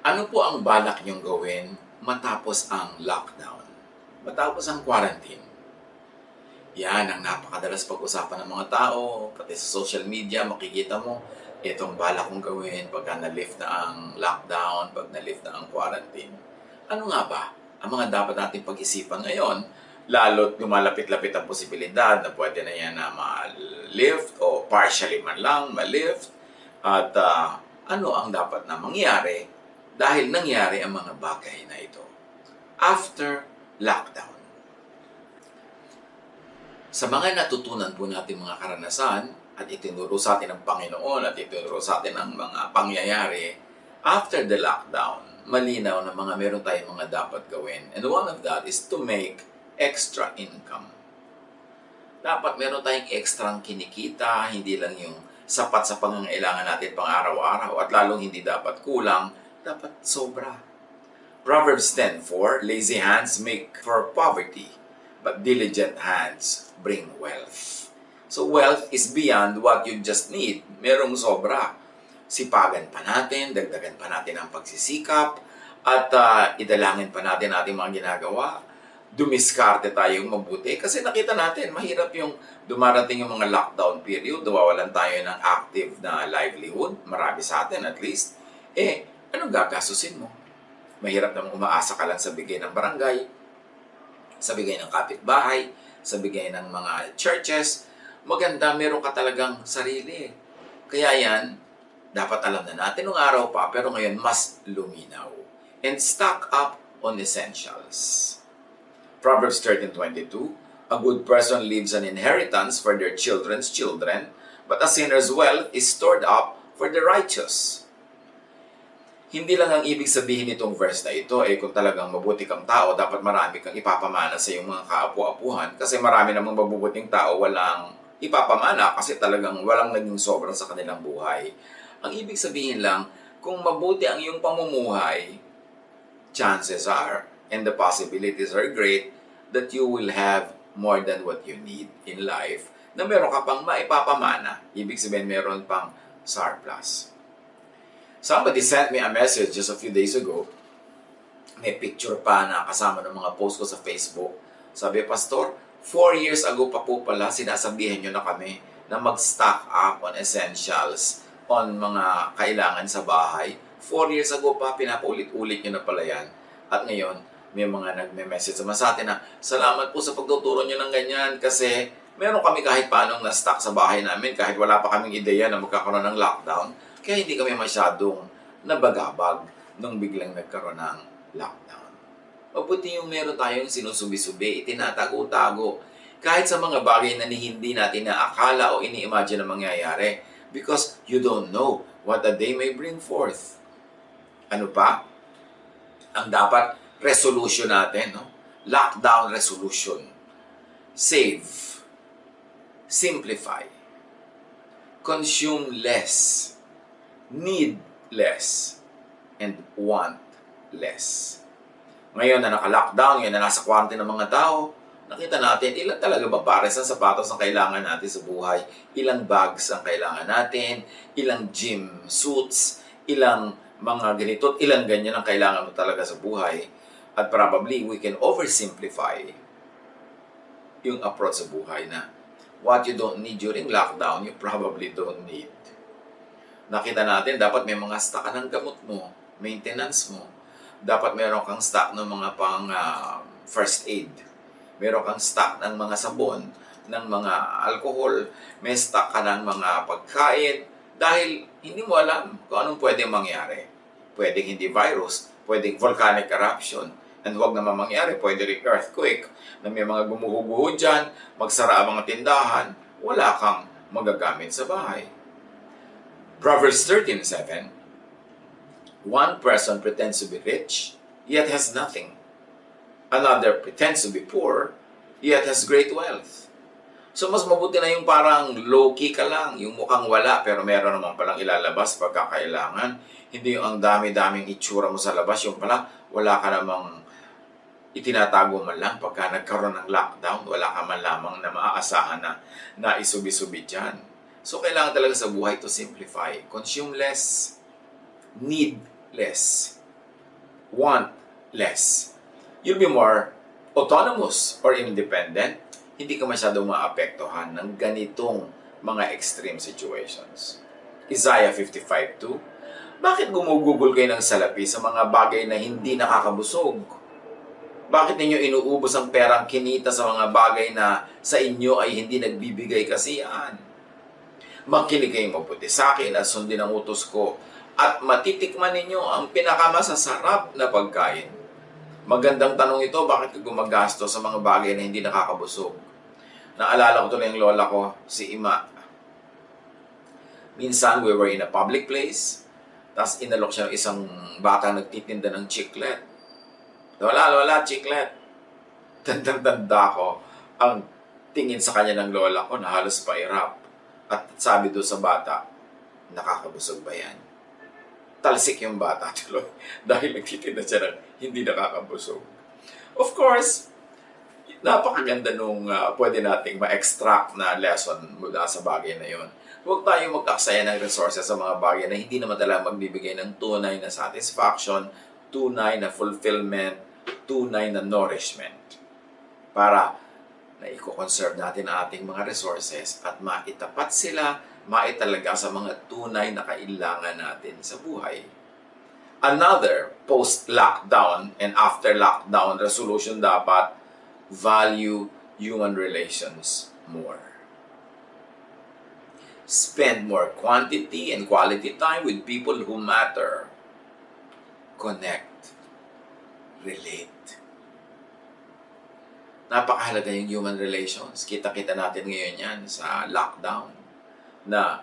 Ano po ang balak niyong gawin matapos ang lockdown? Matapos ang quarantine? Yan ang napakadalas pag-usapan ng mga tao, pati sa social media makikita mo, itong balak kong gawin pagka na-lift na ang lockdown, pag na-lift na ang quarantine. Ano nga ba ang mga dapat nating pag-isipan ngayon? Lalo't lumalapit-lapit ang posibilidad na pwede na yan na ma-lift o partially man lang ma-lift. At ano ang dapat na mangyari dahil nangyari ang mga bagay na ito after lockdown. Sa mga natutunan po natin mga karanasan at itinuro sa atin ng Panginoon at itinuro sa atin ng mga pangyayari after the lockdown, malinaw na meron tayong mga dapat gawin. And one of that is to make extra income. Dapat meron tayong extrang kinikita, hindi lang yung sapat sa pangangailangan natin pang araw-araw at lalong hindi dapat kulang, dapat sobra. Proverbs 10:4, lazy hands make for poverty, but diligent hands bring wealth. So wealth is beyond what you just need. Merong sobra. Sipagan pa natin, dagdagan pa natin ang pagsisikap, at idalangin pa natin ating mga ginagawa. Dumiskarte tayong mabuti kasi nakita natin, mahirap yung dumarating yung mga lockdown period, nawawalan tayo ng active na livelihood, marami sa atin at least. Anong gagastusin mo? Mahirap namang umaasa ka lang sa bigay ng barangay, sa bigay ng kapitbahay, sa bigay ng mga churches. Maganda, meron ka talagang sarili. Kaya yan, dapat alam na natin nung araw pa, pero ngayon mas luminaw. And stock up on essentials. Proverbs 13:22, a good person leaves an inheritance for their children's children, but a sinner's wealth is stored up for the righteous. Hindi lang ang ibig sabihin nitong verse na ito, kung talagang mabuti kang tao, dapat marami kang ipapamana sa iyong mga kaapu-apuhan. Kasi marami namang mabubuting tao walang ipapamana kasi talagang walang naging sobrang sa kanilang buhay. Ang ibig sabihin lang, kung mabuti ang iyong pamumuhay, chances are, and the possibilities are great, that you will have more than what you need in life, na meron ka pang maipapamana. Ibig sabihin, meron pang surplus. Somebody sent me a message just a few days ago. May picture pa na kasama ng mga post ko sa Facebook. Sabi, Pastor, 4 years ago pa po pala, sinasabihan nyo na kami na mag-stock up on essentials, on mga kailangan sa bahay. 4 years ago pa, pinapaulit-ulit nyo na pala yan. At ngayon, may mga nagme-message sa atin na, salamat po sa pagtuturo nyo ng ganyan kasi meron kami kahit paanong na-stock sa bahay namin kahit wala pa kaming ideya na magkakaroon ng lockdown. Kaya hindi kami masyadong nabagabag nung biglang nagkaroon ng lockdown. Mabuti yung meron tayong sinusubi-subi, itinatago-tago, kahit sa mga bagay na hindi natin naakala o ini-imagine na mangyayari because you don't know what a day may bring forth. Ano pa? Ang dapat resolution natin, no? Lockdown resolution. Save. Simplify. Consume less. Need less. And want less. Ngayon na naka-lockdown, ngayon na nasa quarantine ng mga tao, nakita natin ilan talaga ba pares ang sapatos ang kailangan natin sa buhay, ilang bags ang kailangan natin, ilang gym suits, ilang mga ganito, ilang ganyan ang kailangan mo talaga sa buhay. At probably, we can oversimplify yung approach sa buhay na what you don't need during lockdown, you probably don't need. Nakita natin, dapat may mga stock ka ng gamot mo, maintenance mo. Dapat meron kang stock ng mga pang first aid. Meron kang stock ng mga sabon, ng mga alcohol. May stock ka ng mga pagkain. Dahil hindi mo alam kung anong pwedeng mangyari. Pwedeng hindi virus, pwedeng volcanic eruption. And huwag naman mangyari, pwede rin earthquake, na may mga gumuho-guho dyan, magsara ang mga tindahan, wala kang magagamit sa bahay. Proverbs 13:7, one person pretends to be rich, yet has nothing. Another pretends to be poor, yet has great wealth. So mas mabuti na yung parang low-key ka lang, yung mukhang wala, pero meron naman palang ilalabas pagkakailangan. Hindi yung ang dami-daming itsura mo sa labas, yung pala wala ka namang itinatago man lang pagka nagkaroon ng lockdown, wala ka man lamang na maaasahan na isubi-subi dyan. So, kailangan talaga sa buhay to simplify. Consume less, need less. want less. You'll be more autonomous or independent. Hindi ka masyadong maapektuhan ng ganitong mga extreme situations. Isaiah 55:2. Bakit gumugugol kayo ng salapi sa mga bagay na hindi nakakabusog? Bakit ninyo inuubos ang perang kinita sa mga bagay na sa inyo ay hindi nagbibigay kasiyahan? Makinig kayong mabuti sa akin at sundin ang utos ko at matitikman ninyo ang pinakamasasarap na pagkain. Magandang tanong ito, bakit ka gumagasto sa mga bagay na hindi nakakabusog? Naalala ko tuloy ang lola ko, si Ima. Minsan, we were in a public place, tapos inalok siya ng isang bata nagtitinda ng chiclet. Lola, chiclet. Tandang-tanda ko, ang tingin sa kanya ng lola ko na halos pairap. At sabi doon sa bata, nakakabusog ba yan? Talsik yung bata tuloy dahil nagtitinda siya ng hindi nakakabusog. Of course, napakaganda nung pwede nating ma-extract na lesson mula sa bagay na yon. Huwag tayong mag-aksaya ng resources sa mga bagay na hindi naman talaga magbibigay ng tunay na satisfaction, tunay na fulfillment, tunay na nourishment. Para na i-conserve natin ang ating mga resources at maitapat sila, maitalaga sa mga tunay na kailangan natin sa buhay. Another post-lockdown and after-lockdown resolution dapat, value human relations more. Spend more quantity and quality time with people who matter. Connect. Relate. Napakahalaga yung human relations. Kita-kita natin ngayon yan sa lockdown na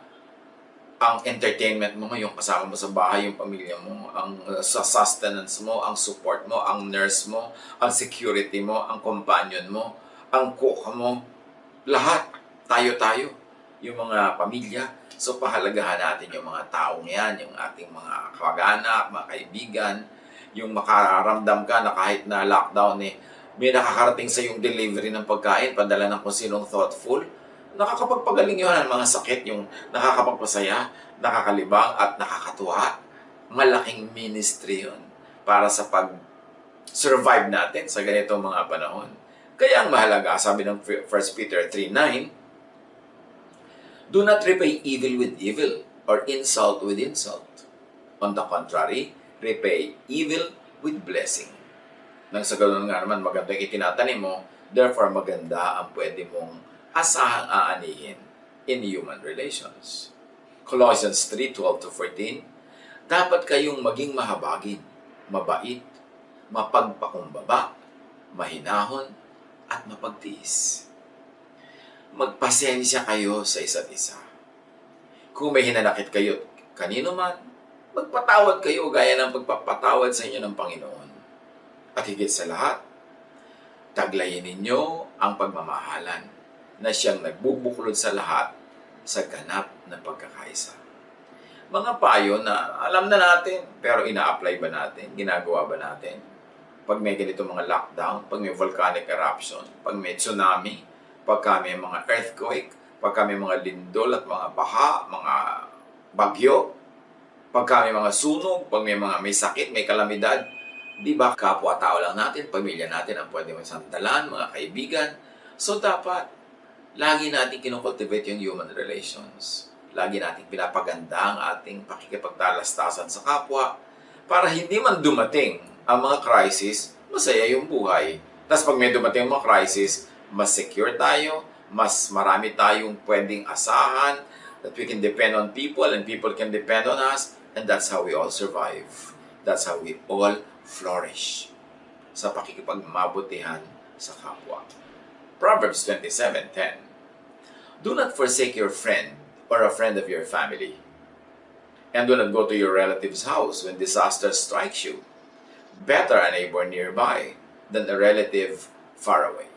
ang entertainment mo, yung kasama mo sa bahay, yung pamilya mo, ang sa sustenance mo, ang support mo, ang nurse mo, ang security mo, ang companion mo, ang cook mo, lahat, tayo-tayo, yung mga pamilya. So, pahalagahan natin yung mga taong yan, yung ating mga kamag-anak, mga kaibigan, yung makaramdam ka na kahit na lockdown may nakakarating sa yung delivery ng pagkain, padala ng kung sinong thoughtful, nakakapagpagaling yun ang mga sakit, yung nakakapagpasaya, nakakalibang at nakakatuwa. Malaking ministry yun para sa pag-survive natin sa ganitong mga panahon. Kaya ang mahalaga, sabi ng 1 Peter 3:9, do not repay evil with evil or insult with insult. On the contrary, repay evil with blessing. Nang sa ganoon nga naman, maganda yung itinatanim mo, therefore maganda ang pwede mong asahang aanihin in human relations. Colossians 3:12-14, dapat kayong maging mahabagin, mabait, mapagpakumbaba, mahinahon, at mapagtiis. Magpasensya kayo sa isa't isa. Kung may hinanakit kayo kanino man, magpatawad kayo gaya ng pagpapatawad sa inyo ng Panginoon. At higit sa lahat, taglayin ninyo ang pagmamahalan na siyang nagbubuklod sa lahat sa ganap na pagkakaisa. Mga payo na alam na natin, pero ina-apply ba natin? Ginagawa ba natin? Pag may ganito mga lockdown, pag may volcanic eruption, pag may tsunami, pagka may mga earthquake, pagka may mga lindol at mga baha, mga bagyo, pagka may mga sunog, pag may sakit, may kalamidad, di ba kapwa-tao lang natin, pamilya natin ang pwede mong sandalan, mga kaibigan. So dapat, lagi natin kinocultivate yung human relations. Lagi natin pinapaganda ang ating pakikipagtalastasan sa kapwa para hindi man dumating ang mga crisis, masaya yung buhay. Tapos pag may dumating ang mga crisis, mas secure tayo, mas marami tayong pwedeng asahan, that we can depend on people and people can depend on us, and that's how we all survive. That's how we all flourish sa pakikipagmabutihan sa kapwa. Proverbs 27:10, do not forsake your friend or a friend of your family, and do not go to your relative's house when disaster strikes you. Better a neighbor nearby than a relative far away.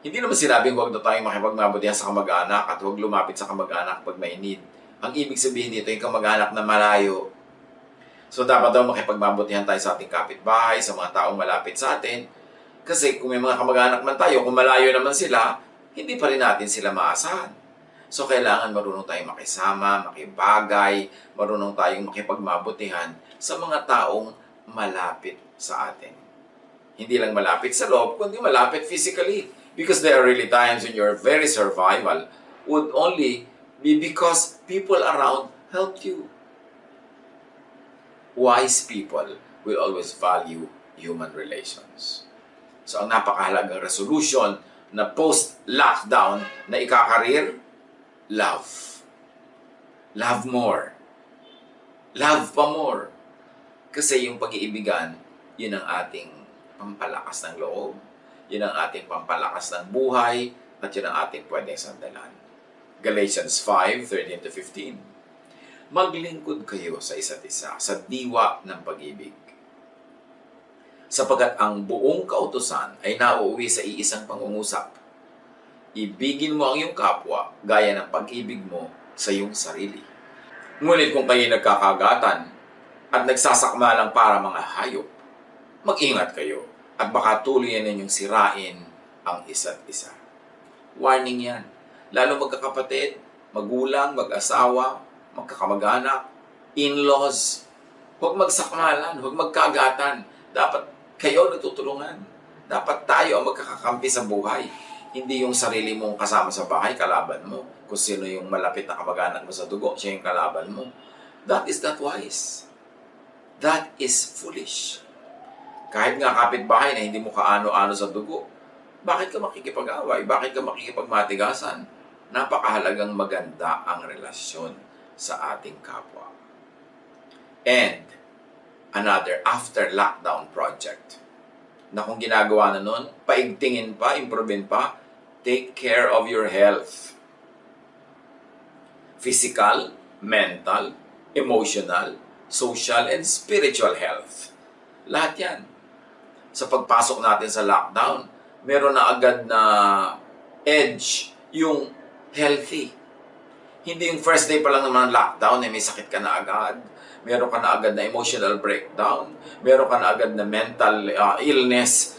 Hindi naman sinabing huwag na tayong makipagmabutihan sa kamag-anak at huwag lumapit sa kamag-anak pag may need. Ang ibig sabihin dito, yung kamag-anak na malayo. So dapat daw makipagmabutihan tayo sa ating kapitbahay, sa mga taong malapit sa atin. Kasi kung may mga kamag-anak man tayo, kung malayo naman sila, hindi pa rin natin sila maasahan. So kailangan marunong tayong makisama, makibagay, marunong tayong makipagmabutihan sa mga taong malapit sa atin. Hindi lang malapit sa loob, kundi malapit physically. Because there are really times when your very survival would only be because people around helped you. Wise people will always value human relations. So, ang napakahalagang resolution na post-lockdown na ikakarir, love. Love more. Love pa more. Kasi yung pag-iibigan, yun ang ating pampalakas ng loob, yun ang ating pampalakas ng buhay, at yun ang ating pwedeng sandalan. Galatians 5:13-15. Maglingkod kayo sa isa't isa sa diwa ng pag-ibig. Sapagkat ang buong kautusan ay nauuwi sa iisang pangungusap. Ibigin mo ang iyong kapwa gaya ng pag-ibig mo sa iyong sarili. Ngunit kung kayo nagkakagatan at nagsasakma lang para mga hayop, mag-ingat kayo at baka tuluyan ninyong sirain ang isa't isa. Warning yan. Lalo magkakapatid, magulang, mag-asawa, magkakamag-anak, in-laws. Huwag magsakmalan, huwag magkagatan. Dapat kayo natutulungan. Dapat tayo ang magkakakampi sa buhay. Hindi yung sarili mong kasama sa bahay, kalaban mo. Kung sino yung malapit na kamag-anak mo sa dugo, siya yung kalaban mo. That is not wise. That is foolish. Kahit nga kapitbahay na hindi mo kaano-ano sa dugo, bakit ka makikipag-away? Bakit ka makikipagmatigasan? Napakahalagang maganda ang relasyon sa ating kapwa. And another after-lockdown project na kung ginagawa na nun, paigtingin pa, improvein pa, take care of your health. Physical, mental, emotional, social, and spiritual health. Lahat yan. Sa pagpasok natin sa lockdown, meron na agad na edge yung healthy. Hindi yung first day pa lang naman ng lockdown, may sakit ka na agad. Meron ka na agad na emotional breakdown. Meron ka na agad na mental illness.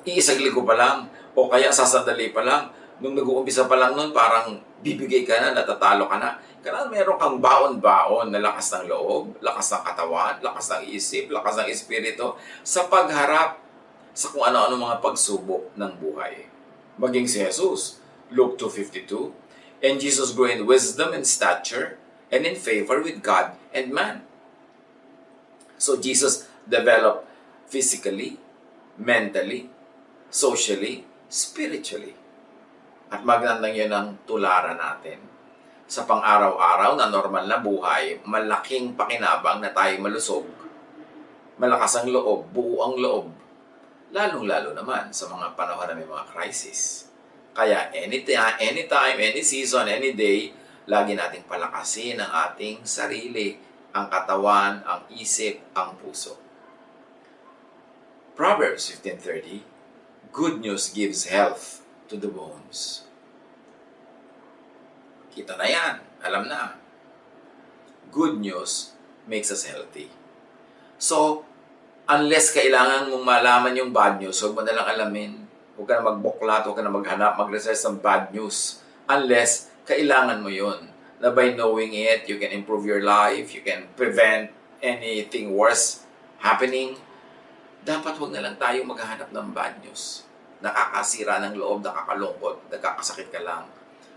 Iisang linggo pa lang. O kaya sasandali pa lang. Nung nag-uumpisa pa lang nun, parang bibigay ka na, natatalo ka na. Kailangan meron kang baon-baon na lakas ng loob, lakas ng katawan, lakas ng isip, lakas ng espiritu sa pagharap sa kung ano-ano mga pagsubok ng buhay. Maging si Jesus, Luke 2:52, and Jesus grew in wisdom and stature and in favor with God and man. So Jesus developed physically, mentally, socially, spiritually. At magandang yun ang tularan natin. Sa pang-araw-araw na normal na buhay, malaking pakinabang na tayo malusog. Malakas ang loob, buo ang loob. Lalong-lalo naman sa mga panahon na may mga crisis. Kaya anytime, any season, any day, lagi nating palakasin ang ating sarili, ang katawan, ang isip, ang puso. Proverbs 15:30, good news gives health to the bones. Kita na yan. Alam na. Good news makes us healthy. So, unless kailangan mong malaman yung bad news, huwag mo na lang alamin. Huwag ka na magbuklat, huwag ka na maghanap, mag-research ng bad news. Unless kailangan mo yun. Na by knowing it, you can improve your life, you can prevent anything worse happening. Dapat huwag na lang tayo maghanap ng bad news. Nakakasira ng loob, nakakalungkot, nakakasakit ka lang.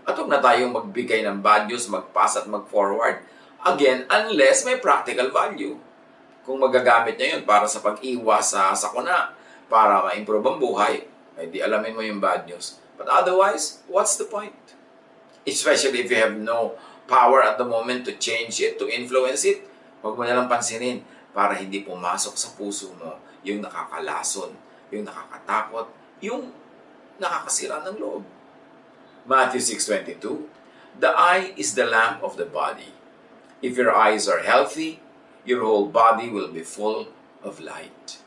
At huwag na tayong magbigay ng bad news, mag-pass at mag-forward. Again, unless may practical value. Kung magagamit niya yun para sa pag-iwas sa sakuna, para ma-improve ang buhay, ay di alamin mo yung bad news. But otherwise, what's the point? Especially if you have no power at the moment to change it, to influence it, huwag mo na lang pansinin para hindi pumasok sa puso mo yung nakakalason, yung nakakatakot, yung nakakasira ng loob. Matthew 6:22, the eye is the lamp of the body. If your eyes are healthy, your whole body will be full of light.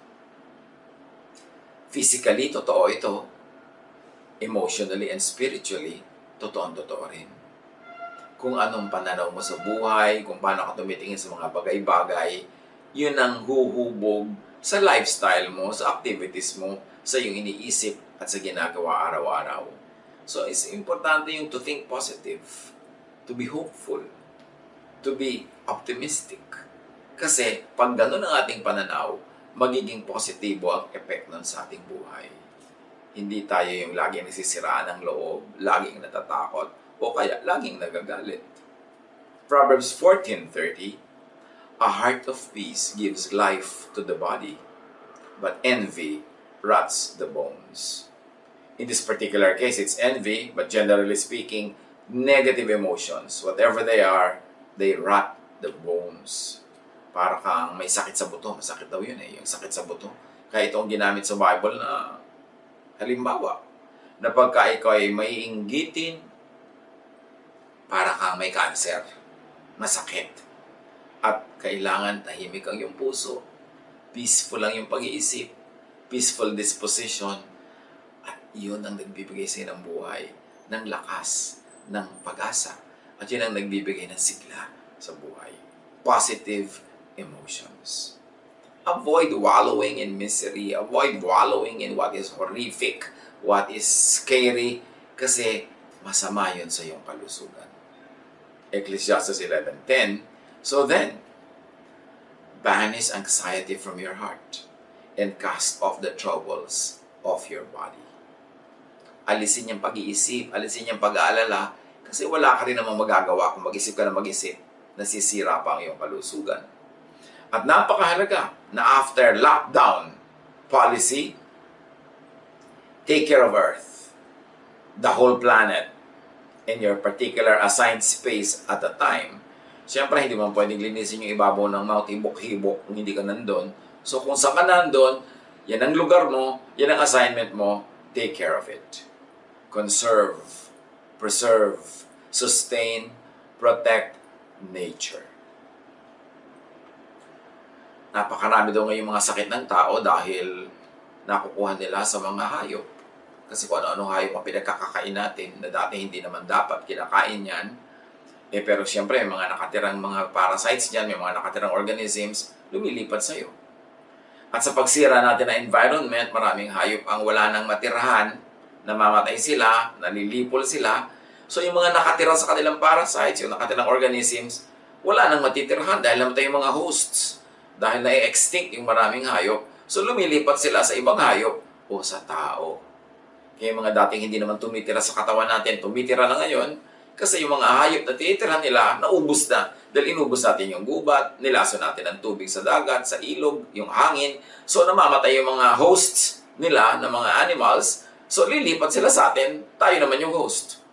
Physically, totoo ito. Emotionally and spiritually, totoo rin. Kung anong pananaw mo sa buhay, kung paano ka tumitingin sa mga bagay-bagay, yun ang huhubog sa lifestyle mo, sa activities mo, sa iyong iniisip at sa ginagawa araw-araw. So, it's importante yung to think positive, to be hopeful, to be optimistic. Kasi pag ganun ang ating pananaw, magiging positibo ang effect nun sa ating buhay. Hindi tayo yung laging nasisiraan ng loob, laging natatakot, o kaya laging nagagalit. Proverbs 14:30, a heart of peace gives life to the body, but envy rots the bones. In this particular case, it's envy, but generally speaking, negative emotions, whatever they are, they rot the bones. Para kang may sakit sa buto. Masakit daw yun yung sakit sa buto. Kaya itong ginamit sa Bible na halimbawa, na pagka ikaw ay may inggitin, para kang may cancer, masakit. At kailangan tahimik ang iyong puso. Peaceful lang yung pag-iisip. Peaceful disposition. At yun ang nagbibigay sa ng buhay, ng lakas, ng pag-asa. At yun ang nagbibigay ng sigla sa buhay. Positive emotions. Avoid wallowing in misery. Avoid wallowing in what is horrific, what is scary, kasi masama yun sa iyong kalusugan. Ecclesiastes 11:10, so then, banish anxiety from your heart and cast off the troubles of your body. Alisin yung pag-iisip, alisin yung pag-aalala, kasi wala ka rin namang magagawa kung mag-isip ka na mag-isip, nasisira pa ang iyong kalusugan. At napakahalaga na after lockdown policy, take care of Earth, the whole planet, in your particular assigned space at a time. Siyempre, hindi mo pwedeng linisin yung ibabaw ng Mount Hibok-Hibok kung hindi ka nandun. So kung saan ka nandun, yan ang lugar mo, yan ang assignment mo, take care of it. Conserve, preserve, sustain, protect nature. Napakarami daw ngayong mga sakit ng tao dahil nakukuha nila sa mga hayop. Kasi kung ano-ano hayop ang pinagkakakain natin na dati hindi naman dapat kinakain yan. Pero siyempre, mga nakatirang mga parasites dyan, may mga nakatirang organisms, lumilipat sa'yo. At sa pagsira natin ng environment, maraming hayop ang wala nang matirahan, namamatay sila, nalilipol sila. So yung mga nakatira sa kanilang parasites, yung nakatirang organisms, wala nang matitirahan dahil namatay yung mga hosts. Dahil na-extinct yung maraming hayop, so lumilipat sila sa ibang hayop o sa tao. Kaya yung mga dating hindi naman tumitira sa katawan natin, tumitira na ngayon, kasi yung mga hayop na tinitira nila, naubos na. Dahil inubos natin yung gubat, nilaso natin ang tubig sa dagat, sa ilog, yung hangin. So namamatay yung mga hosts nila, ng mga animals. So lilipat sila sa atin, tayo naman yung host.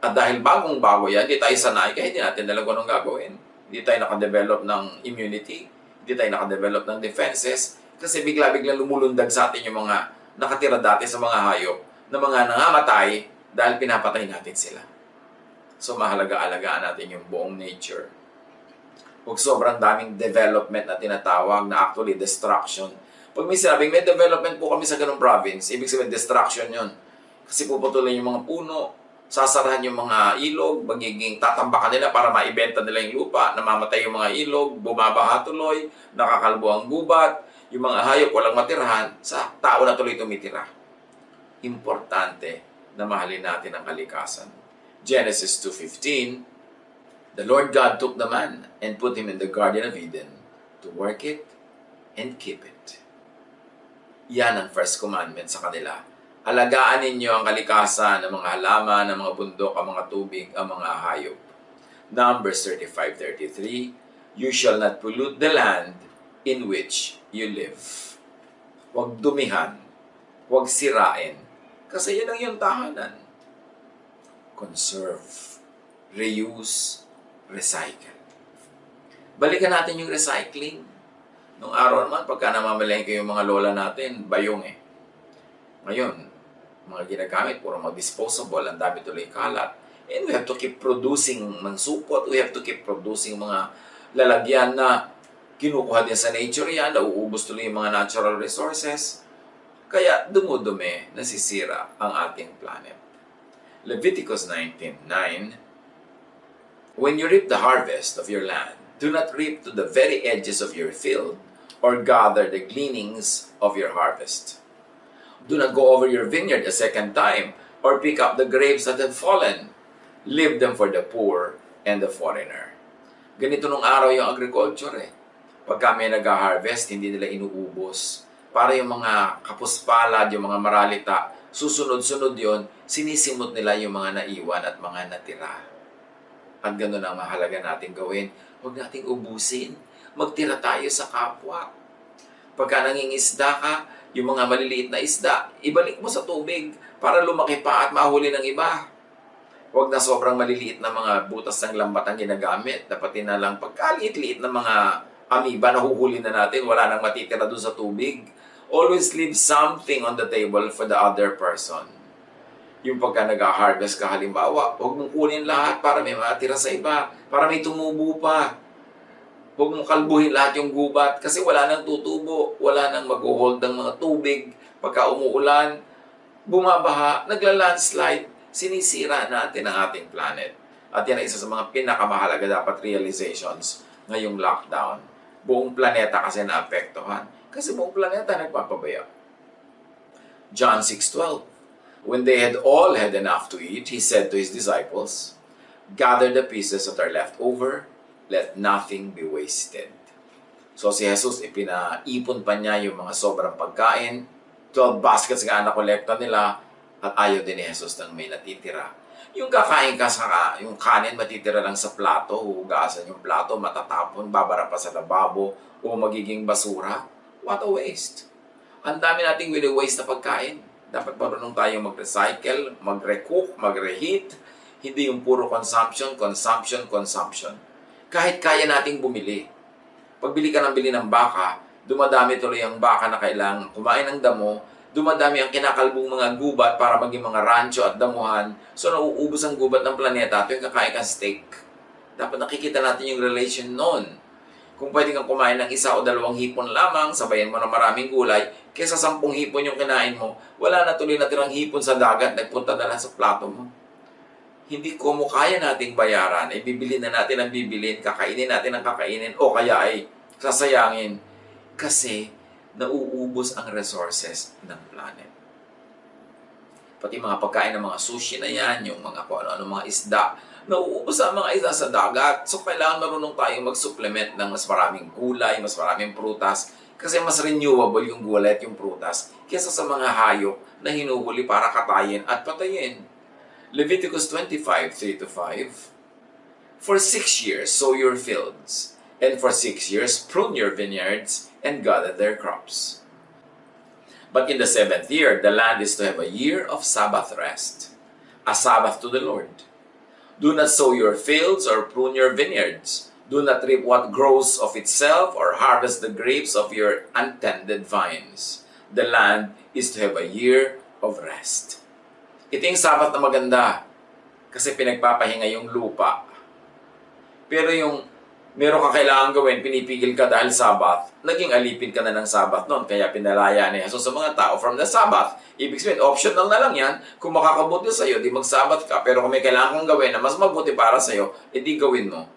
At dahil bagong-bago yan, hindi tayo sanay, kaya hindi natin alam kung anong gagawin. Hindi tayo nakadevelop ng immunity, hindi tayo nakadevelop ng defenses, kasi bigla-bigla lumulundag sa atin yung mga nakatira dati sa mga hayop na mga nangamatay dahil pinapatay natin sila. So mahalaga-alagaan natin yung buong nature. Huwag sobrang daming development na tinatawag na actually destruction. Pag may sinabing may development po kami sa ganung province, ibig sabihin destruction yun. Kasi puputulin yung mga puno, sasarahan yung mga ilog, magiging tatambakan nila para maibenta nila yung lupa, namamatay yung mga ilog, bumabaha tuloy, nakakalbo ang gubat, yung mga hayop walang matirahan, sa tao na tuloy tumitira. Importante na mahalin natin ang kalikasan. Genesis 2:15, the Lord God took the man and put him in the Garden of Eden to work it and keep it. Yan ang first commandment sa kanila. Alagaan ninyo ang kalikasan ng mga halaman, ng mga bundok, ang mga tubig, ang mga hayop. Numbers 35:33, you shall not pollute the land in which you live. Huwag dumihan, huwag sirain, kasi yan ang iyong tahanan. Conserve, reuse, recycle. Balikan natin yung recycling. Nung araw naman, pagka namamalengke yung mga lola natin, bayong eh. Ngayon, mga ginagamit, puro mga disposable, ang dami tuloy kalat. And we have to keep producing ng supot, we have to keep producing mga lalagyan na kinukuha din sa nature yan, nauubos tuloy yung mga natural resources. Kaya dumudumi, nasisira ang ating planet. Leviticus 19:9, when you reap the harvest of your land, do not reap to the very edges of your field or gather the gleanings of your harvest. Do not go over your vineyard a second time or pick up the grapes that have fallen. Leave them for the poor and the foreigner. Ganito nung araw yung agriculture eh. Pagka may nag-harvest, hindi nila inuubos. Para yung mga kapuspalad, yung mga maralita, susunod-sunod yon, sinisimot nila yung mga naiwan at mga natira. At gano'n ang mahalaga natin gawin. Huwag nating ubusin. Magtira tayo sa kapwa. Pagka nangingisda ka, yung mga maliliit na isda, ibalik mo sa tubig para lumaki pa at mahuli ng iba. Huwag na sobrang maliliit na mga butas ng lambat ang ginagamit. Dapat na lang pagkaliit-liit na mga amoeba, nahuhuli na natin, wala nang matitira doon sa tubig. Always leave something on the table for the other person. Yung pagka nag-harvest ka halimbawa, huwag mong kunin lahat para may matira sa iba, para may tumubo pa. Huwag mong kalbuhin lahat yung gubat kasi wala nang tutubo, wala nang mag-hold ng mga tubig. Pagka umuulan, bumabaha, nagla-landslide, sinisira natin ang ating planet. At yan ay isa sa mga pinakamahalaga dapat realizations ngayong lockdown. Buong planeta kasi naapektuhan. Kasi buong planeta nagpapabaya. John 6:12. When they had all had enough to eat, he said to his disciples, "Gather the pieces that are left over, let nothing be wasted." So si Jesus, ipinaipon pa niya yung mga sobrang pagkain. 12 baskets nga na-kolekta nila at ayaw din ni Jesus ng may natitira. Yung kakain ka sa yung kanin matitira lang sa plato, huhugasan yung plato, matatapon, babara pa sa lababo, o magiging basura. What a waste. Ang dami nating wini-waste na pagkain. Dapat marunong tayong mag-recycle, mag-recook, mag-reheat. Hindi yung puro consumption, consumption, consumption. Kahit kaya nating bumili. Pagbili ka ng bili ng baka, dumadami tuloy ang baka na kailangang kumain ng damo, dumadami ang kinakalbong mga gubat para maging mga rancho at damuhan, so nauubos ang gubat ng planeta tuwing kakain kang steak. Dapat nakikita natin yung relation noon. Kung pwede kang kumain ng 1 o 2 hipon lamang, sabayan mo ng maraming gulay, kaysa 10 hipon yung kinain mo, wala na tuloy natirang hipon sa dagat, nagpunta na lang sa plato mo. Hindi ko mo kaya nating bayaran, ay bibili na natin ang bibilin, kakainin natin ang kakainin, o kaya ay sasayangin. Kasi nauubos ang resources ng planet. Pati mga pagkain ng mga sushi na yan, yung mga kung ano-ano mga isda, nauubos ang mga isda sa dagat. So, kailangan marunong tayong mag-supplement ng mas maraming gulay, mas maraming prutas, kasi mas renewable yung gulay at yung prutas kaysa sa mga hayop na hinuhuli para katayin at patayin. Leviticus 25:3-5. For 6 years sow your fields, and for 6 years prune your vineyards, and gather their crops. But in the 7th year, the land is to have a year of Sabbath rest, a Sabbath to the Lord. Do not sow your fields or prune your vineyards. Do not reap what grows of itself or harvest the grapes of your untended vines. The land is to have a year of rest. Ito yung Sabbath na maganda kasi pinagpapahinga yung lupa. Pero yung meron kang kailangan gawin, pinipigil ka dahil Sabbath, naging alipin ka na ng Sabbath noon. Kaya pinalaya ni Jesus sa mga tao from the Sabbath. Ibig sabihin, optional na lang yan. Kung makakabuti sa'yo, di mag-Sabbath ka. Pero kung may kailangan kong gawin na mas mabuti para sa'yo, edi gawin mo.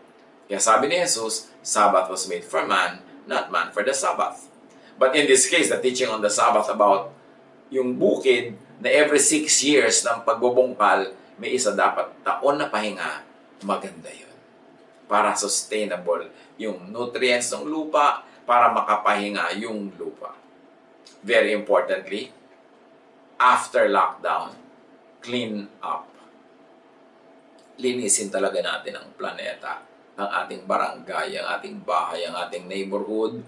Kaya sabi ni Jesus, Sabbath was made for man, not man for the Sabbath. But in this case, the teaching on the Sabbath about yung bukid na every 6 years ng pagbubungkal, may isa dapat taon na pahinga, maganda yun. Para sustainable yung nutrients ng lupa, para makapahinga yung lupa. Very importantly, after lockdown, clean up. Linisin talaga natin ang planeta, ang ating barangay, ang ating bahay, ang ating neighborhood,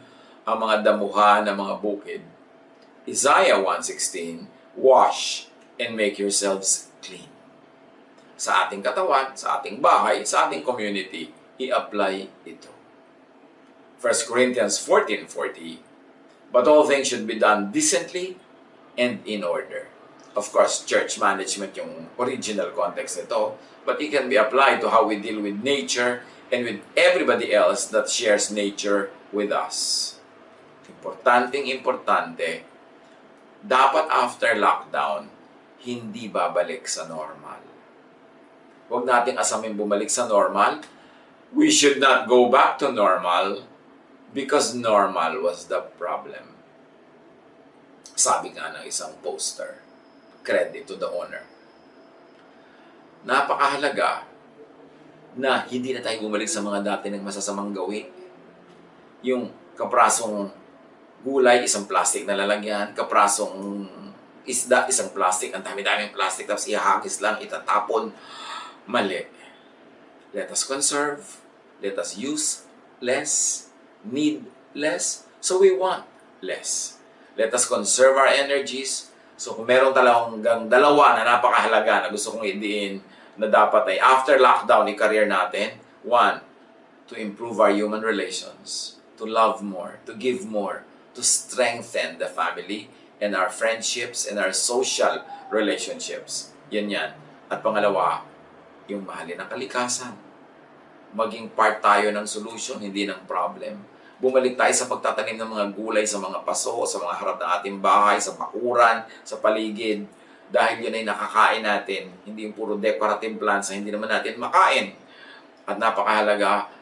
ang mga damuhan, ang mga bukid. Isaiah 1:16, wash and make yourselves clean. Sa ating katawan, sa ating bahay, sa ating community, i-apply ito. 1 Corinthians 14:40, but all things should be done decently and in order. Of course, church management yung original context nito, but it can be applied to how we deal with nature and with everybody else that shares nature with us. Importante, dapat after lockdown, hindi babalik sa normal. Huwag nating asamin bumalik sa normal. We should not go back to normal because normal was the problem. Sabi nga ng isang poster, credit to the owner. Napakahalaga na hindi na tayo bumalik sa mga dati ng masasamang gawin. Yung Kaprasong gulay, isang plastic na lalagyan. Kaprasong isda, isang plastic. Ang dami-daming plastic, tapos ihahagis lang, itatapon. Mali. Let us conserve. Let us use less. Need less. So we want less. Let us conserve our energies. So kung meron talagang dalawa na napakahalaga na gusto kong idiin na dapat ay after lockdown, i-career natin. One, to improve our human relations. To love more. To give more. To strengthen the family and our friendships and our social relationships. Yan. At pangalawa, yung mahalin ang kalikasan. Maging part tayo ng solution, hindi ng problem. Bumalik tayo sa pagtatanim ng mga gulay sa mga paso, sa mga harap ng ating bahay, sa bakuran, sa paligid. Dahil yun ay nakakain natin. Hindi yung puro decorative plants na hindi naman natin makain. At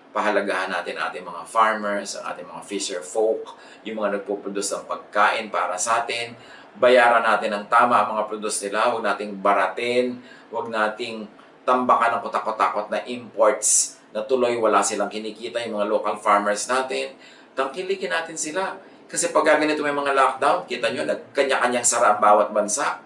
pahalagahan natin ating mga farmers, ang ating mga fisher folk, yung mga nagpo-produce ng pagkain para sa atin. Bayaran natin ng tama ang mga produce nila. Huwag nating baratin. Huwag nating tambakan ng kotak-kotakot na imports na tuloy wala silang kinikita yung mga local farmers natin. Tangkilikin natin sila. Kasi pag ganito may mga lockdown, kita nyo, nagkanya-kanyang sara ang bawat bansa.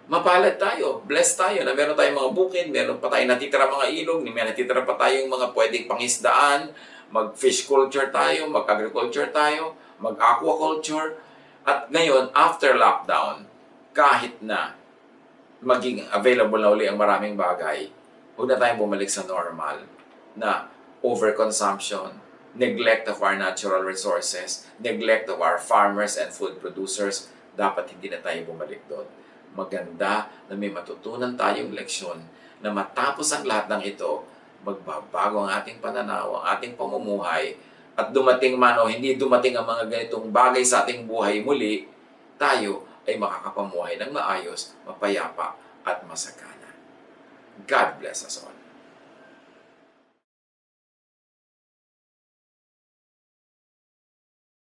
Mapalad tayo, blessed tayo na meron tayong mga bukid, meron pa tayong natitira mga ilog, may natitira pa tayong mga pwedeng pangisdaan, mag-fish culture tayo, mag-agriculture tayo, mag-aquaculture. At ngayon, after lockdown, kahit na maging available na uli ang maraming bagay, huwag na tayong bumalik sa normal na overconsumption, neglect of our natural resources, neglect of our farmers and food producers. Dapat hindi na tayo bumalik doon. Maganda na may matutunan tayong leksyon na matapos ang lahat ng ito, magbabago ang ating pananaw, ang ating pamumuhay, at dumating man o hindi dumating ang mga ganitong bagay sa ating buhay muli, tayo ay makakapamuhay ng maayos, mapayapa at masagana. God bless us all.